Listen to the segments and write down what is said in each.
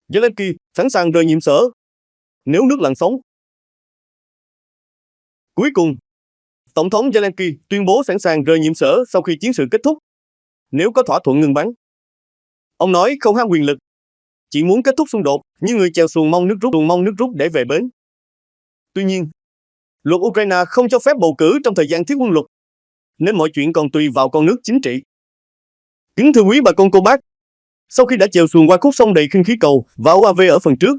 Zelensky sẵn sàng rời nhiệm sở nếu nước lặng sóng. Cuối cùng, Tổng thống Zelensky tuyên bố sẵn sàng rời nhiệm sở sau khi chiến sự kết thúc, nếu có thỏa thuận ngừng bắn. Ông nói không ham quyền lực, chỉ muốn kết thúc xung đột, như người chèo xuồng mong nước rút để về bến. Tuy nhiên, luật Ukraine không cho phép bầu cử trong thời gian thiết quân luật, nên mọi chuyện còn tùy vào con nước chính trị. Kính thưa quý bà con cô bác, sau khi đã chèo xuồng qua khúc sông đầy khinh khí cầu và UAV ở phần trước,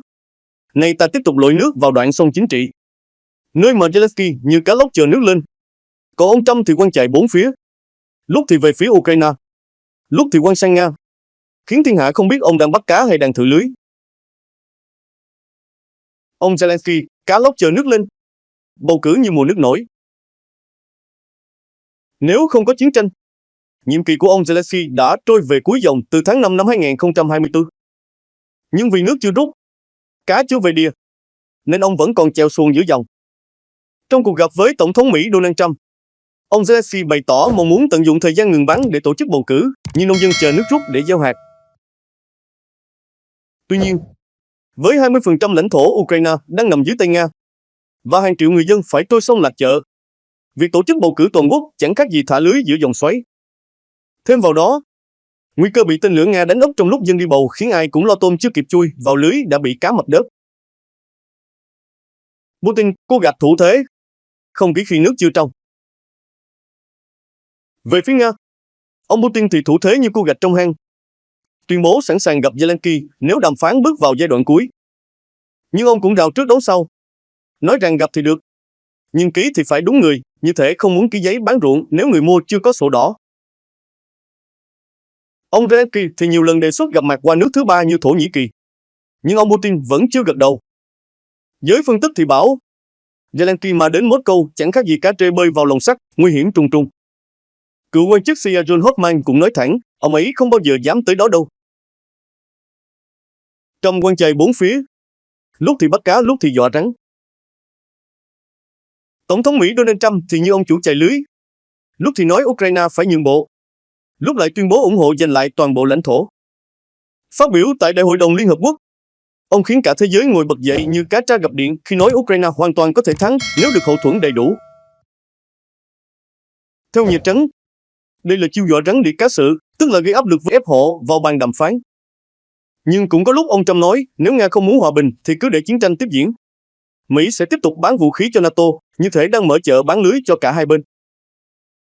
nay ta tiếp tục lội nước vào đoạn sông chính trị, nơi mà Zelensky như cá lóc chờ nước lên. Còn ông Trump thì quăng chạy bốn phía, lúc thì về phía Ukraine, lúc thì quăng sang Nga, khiến thiên hạ không biết ông đang bắt cá hay đang thử lưới. Ông Zelensky, cá lóc chờ nước lên, bầu cử như mùa nước nổi. Nếu không có chiến tranh, nhiệm kỳ của ông Zelensky đã trôi về cuối dòng từ tháng 5 năm 2024. Nhưng vì nước chưa rút, cá chưa về đìa, nên ông vẫn còn chèo xuồng giữa dòng. Trong cuộc gặp với Tổng thống Mỹ Donald Trump, ông Zelensky bày tỏ mong muốn tận dụng thời gian ngừng bắn để tổ chức bầu cử, như nông dân chờ nước rút để gieo hạt. Tuy nhiên, với 20% lãnh thổ Ukraine đang nằm dưới tay Nga, và hàng triệu người dân phải trôi sông lạc chợ, việc tổ chức bầu cử toàn quốc chẳng khác gì thả lưới giữa dòng xoáy. Thêm vào đó, nguy cơ bị tên lửa Nga đánh úp trong lúc dân đi bầu khiến ai cũng lo tôm chưa kịp chui vào lưới đã bị cá mập đớp. Putin cố gạt thủ thế, không kỹ khi nước chưa trong. Về phía Nga, ông Putin thì thủ thế như cua gạch trong hang, tuyên bố sẵn sàng gặp Zelensky nếu đàm phán bước vào giai đoạn cuối. Nhưng ông cũng rào trước đấu sau, nói rằng gặp thì được, nhưng ký thì phải đúng người, như thể không muốn ký giấy bán ruộng nếu người mua chưa có sổ đỏ. Ông Zelensky thì nhiều lần đề xuất gặp mặt qua nước thứ ba như Thổ Nhĩ Kỳ, nhưng ông Putin vẫn chưa gật đầu. Giới phân tích thì bảo, Zelensky mà đến Moscow chẳng khác gì cá trê bơi vào lồng sắt, nguy hiểm trùng trùng. Cựu quan chức CIA John Hoffman cũng nói thẳng, ông ấy không bao giờ dám tới đó đâu. Trump quăng chày bốn phía, lúc thì bắt cá, lúc thì dọa rắn. Tổng thống Mỹ Donald Trump thì như ông chủ chài lưới, lúc thì nói Ukraine phải nhượng bộ, lúc lại tuyên bố ủng hộ giành lại toàn bộ lãnh thổ. Phát biểu tại Đại hội đồng Liên Hợp Quốc, ông khiến cả thế giới ngồi bật dậy như cá tra gặp điện khi nói Ukraine hoàn toàn có thể thắng nếu được hậu thuẫn đầy đủ. Theo Nhà Trắng, đây là chiêu dọa rắn đĩa cá sự, tức là gây áp lực với ép họ vào bàn đàm phán. Nhưng cũng có lúc ông Trump nói nếu Nga không muốn hòa bình thì cứ để chiến tranh tiếp diễn. Mỹ sẽ tiếp tục bán vũ khí cho NATO, như thể đang mở chợ bán lưới cho cả hai bên.